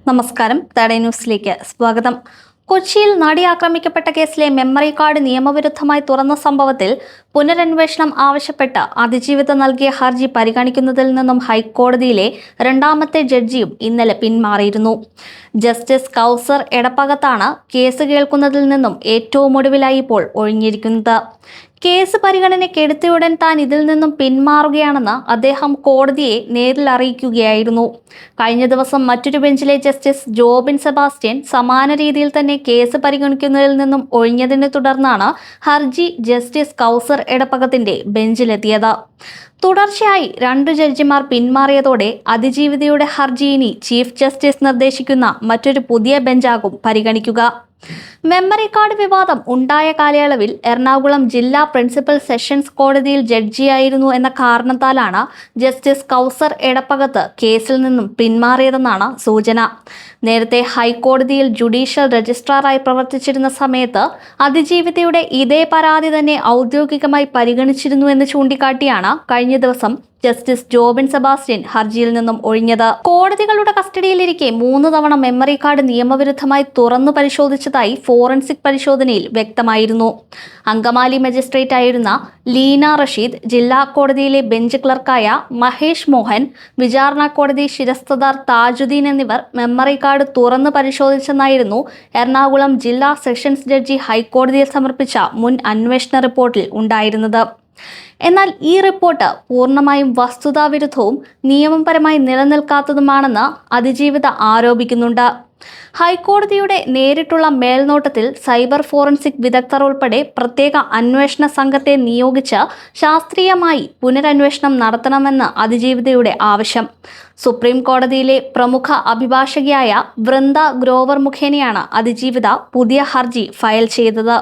നമസ്കാരം. തടയ ന്യൂസിലേക്ക് സ്വാഗതം. കൊച്ചിയിൽ നടി ആക്രമിക്കപ്പെട്ട കേസിലെ മെമ്മറി കാർഡ് നിയമവിരുദ്ധമായി തുറന്ന സംഭവത്തിൽ പുനരന്വേഷണം ആവശ്യപ്പെട്ട് അതിജീവിത നൽകിയ ഹർജി പരിഗണിക്കുന്നതിൽ നിന്നും ഹൈക്കോടതിയിലെ രണ്ടാമത്തെ ജഡ്ജിയും ഇന്നലെ പിന്മാറിയിരുന്നു. ജസ്റ്റിസ് കൗസർ എടപ്പകത്താണ് കേസ് കേൾക്കുന്നതിൽ നിന്നും ഏറ്റവും ഒടുവിലായി ഇപ്പോൾ ഒഴിഞ്ഞിരിക്കുന്നത്. കേസ് പരിഗണനയ്ക്കെടുത്തയുടൻ താൻ ഇതിൽ നിന്നും പിന്മാറുകയാണെന്ന് അദ്ദേഹം കോടതിയെ നേരിൽ അറിയിക്കുകയായിരുന്നു. കഴിഞ്ഞ ദിവസം മറ്റൊരു ബെഞ്ചിലെ ജസ്റ്റിസ് ജോബിൻ സെബാസ്റ്റ്യൻ സമാന രീതിയിൽ തന്നെ കേസ് പരിഗണിക്കുന്നതിൽ നിന്നും ഒഴിഞ്ഞതിനെ തുടർന്നാണ് ഹർജി ജസ്റ്റിസ് കൗസർ എടപ്പകത്തിന്റെ ബെഞ്ചിലെത്തിയത്. തുടർച്ചയായി 2 ജഡ്ജിമാർ പിന്മാറിയതോടെ അതിജീവിതയുടെ ഹർജി ഇനി ചീഫ് ജസ്റ്റിസ് നിർദ്ദേശിക്കുന്ന മറ്റൊരു പുതിയ ബെഞ്ചാകും പരിഗണിക്കുക. മെമ്മറി കാർഡ് വിവാദം ഉണ്ടായ കാലയളവിൽ എറണാകുളം ജില്ലാ പ്രിൻസിപ്പൽ സെഷൻസ് കോടതിയിൽ ജഡ്ജിയായിരുന്നു എന്ന കാരണത്താലാണ് ജസ്റ്റിസ് കൗസർ എടപ്പകത്ത് കേസിൽ നിന്നും പിന്മാറിയതെന്നാണ് സൂചന. നേരത്തെ ഹൈക്കോടതിയിൽ ജുഡീഷ്യൽ രജിസ്ട്രാറായി പ്രവർത്തിച്ചിരുന്ന സമയത്ത് അതിജീവിതയുടെ ഇതേ പരാതി തന്നെ ഔദ്യോഗികമായി പരിഗണിച്ചിരുന്നുവെന്ന് ചൂണ്ടിക്കാട്ടിയാണ് കഴിഞ്ഞ ദിവസം ജസ്റ്റിസ് ജോബിൻ സെബാസ്റ്റ്യൻ ഹർജിയിൽ നിന്നും ഒഴിഞ്ഞത്. കോടതികളുടെ കസ്റ്റഡിയിലിരിക്കെ 3 തവണ മെമ്മറി കാർഡ് നിയമവിരുദ്ധമായി തുറന്നു പരിശോധിച്ചതായി ഫോറൻസിക് പരിശോധനയിൽ വ്യക്തമായിരുന്നു. അങ്കമാലി മജിസ്ട്രേറ്റ് ആയിരുന്ന ലീന റഷീദ്, ജില്ലാ കോടതിയിലെ ബെഞ്ച് ക്ലർക്കായ മഹേഷ് മോഹൻ, വിചാരണ കോടതി ശിരസ്തദാർ താജുദ്ദീൻ എന്നിവർ മെമ്മറി കാർഡ് തുറന്നു പരിശോധിച്ചെന്നായിരുന്നു എറണാകുളം ജില്ലാ സെഷൻസ് ജഡ്ജി ഹൈക്കോടതിയിൽ സമർപ്പിച്ച മുൻ അന്വേഷണ റിപ്പോർട്ടിൽ ഉണ്ടായിരുന്നത്. എന്നാൽ ഈ റിപ്പോർട്ട് പൂർണ്ണമായും വസ്തുതാവിരുദ്ധവും നിയമപരമായി നിലനിൽക്കാത്തതുമാണെന്ന് അതിജീവിത ആരോപിക്കുന്നുണ്ട്. ഹൈക്കോടതിയുടെ നേരിട്ടുള്ള മേൽനോട്ടത്തിൽ സൈബർ ഫോറൻസിക് വിദഗ്ധർ ഉൾപ്പെടെ പ്രത്യേക അന്വേഷണ സംഘത്തെ നിയോഗിച്ച് ശാസ്ത്രീയമായി പുനരന്വേഷണം നടത്തണമെന്ന് അതിജീവിതയുടെ ആവശ്യം. സുപ്രീം കോടതിയിലെ പ്രമുഖ അഭിഭാഷകയായ വൃന്ദ ഗ്രോവർ മുഖേനയാണ് അതിജീവിത പുതിയ ഹർജി ഫയൽ ചെയ്തത്.